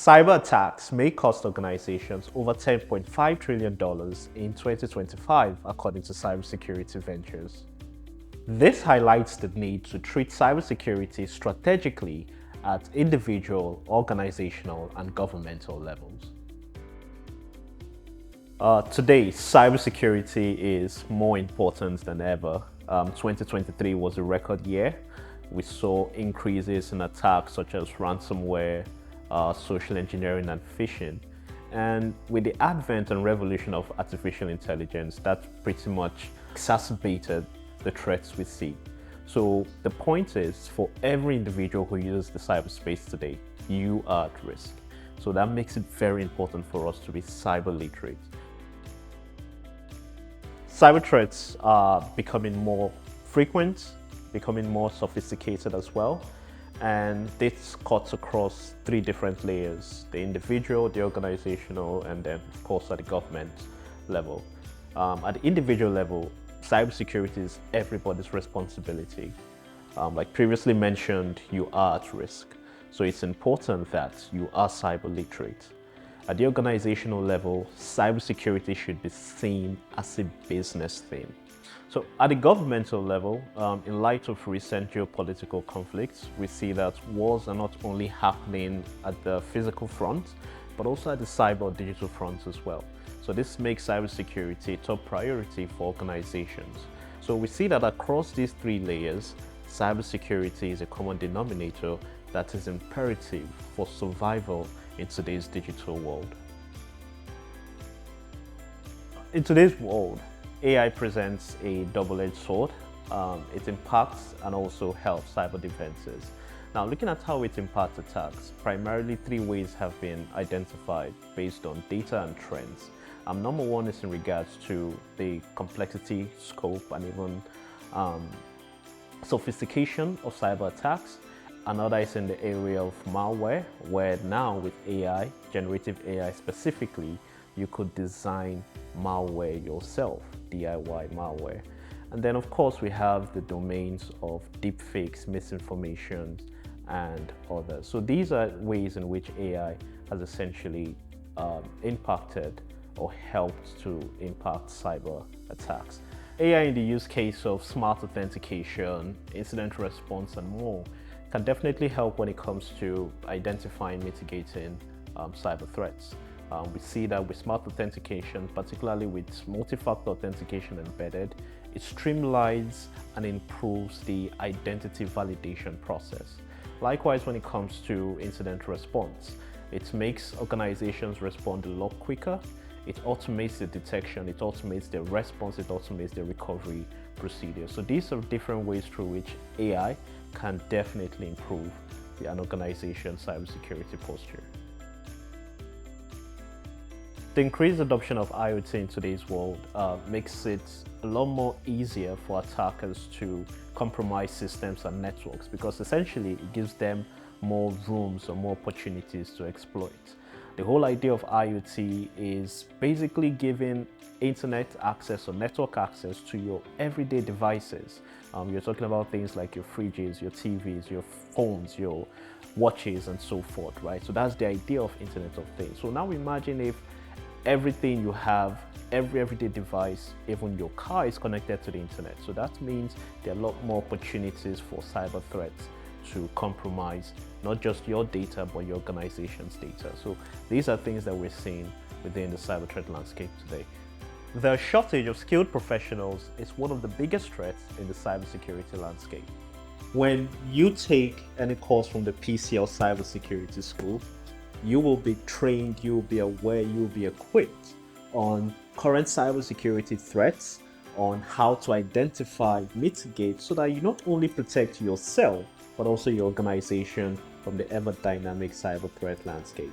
Cyber attacks may cost organizations over $10.5 trillion in 2025, according to Cybersecurity Ventures. This highlights the need to treat cybersecurity strategically at individual, organizational, and governmental levels. Today, cybersecurity is more important than ever. 2023 was a record year. We saw increases in attacks such as ransomware, social engineering, and phishing. And with the advent and revolution of artificial intelligence, that pretty much exacerbated the threats we see. So the point is, for every individual who uses the cyberspace today, you are at risk. So that makes it very important for us to be cyber literate. Cyber threats are becoming more frequent, becoming more sophisticated as well. And this cuts across three different layers: the individual, the organizational, and then of course at the government level. At the individual level, cybersecurity is everybody's responsibility. Like previously mentioned, you are at risk. So it's important that you are cyber literate. At the organizational level, cybersecurity should be seen as a business thing. So at the governmental level, in light of recent geopolitical conflicts, we see that wars are not only happening at the physical front, but also at the cyber or digital front as well. So this makes cybersecurity a top priority for organizations. So we see that across these three layers, cybersecurity is a common denominator that is imperative for survival in today's digital world. In today's world, AI presents a double-edged sword. It impacts and also helps cyber defenses. Now, looking at how it impacts attacks, primarily three ways have been identified based on data and trends. Number one is in regards to the complexity, scope, and even sophistication of cyber attacks. Another is in the area of malware, where now with AI, generative AI specifically, you could design malware yourself, DIY malware. And then of course we have the domains of deepfakes, misinformation, and others. So these are ways in which AI has essentially impacted or helped to impact cyber attacks. AI in the use case of smart authentication, incident response, and more can definitely help when it comes to identifying, mitigating cyber threats. We see that with smart authentication, particularly with multi-factor authentication embedded, it streamlines and improves the identity validation process. Likewise, when it comes to incident response, it makes organizations respond a lot quicker. It automates the detection, it automates the response, it automates the recovery procedure. So these are different ways through which AI can definitely improve an organization's cybersecurity posture. The increased adoption of IoT in today's world makes it a lot more easier for attackers to compromise systems and networks, because essentially it gives them more rooms or more opportunities to exploit. The whole idea of IoT is basically giving internet access or network access to your everyday devices. You're talking about things like your fridges, your TVs, your phones, your watches, and so forth, right? So that's the idea of Internet of Things. So now imagine if everything you have, every everyday device, even your car, is connected to the internet. So that means there are a lot more opportunities for cyber threats to compromise not just your data, but your organization's data. So these are things that we're seeing within the cyber threat landscape today. The shortage of skilled professionals is one of the biggest threats in the cybersecurity landscape. When you take any course from the PCL Cybersecurity School, you will be trained, you will be aware, you will be equipped on current cybersecurity threats, on how to identify, mitigate, so that you not only protect yourself, but also your organization from the ever dynamic cyber threat landscape.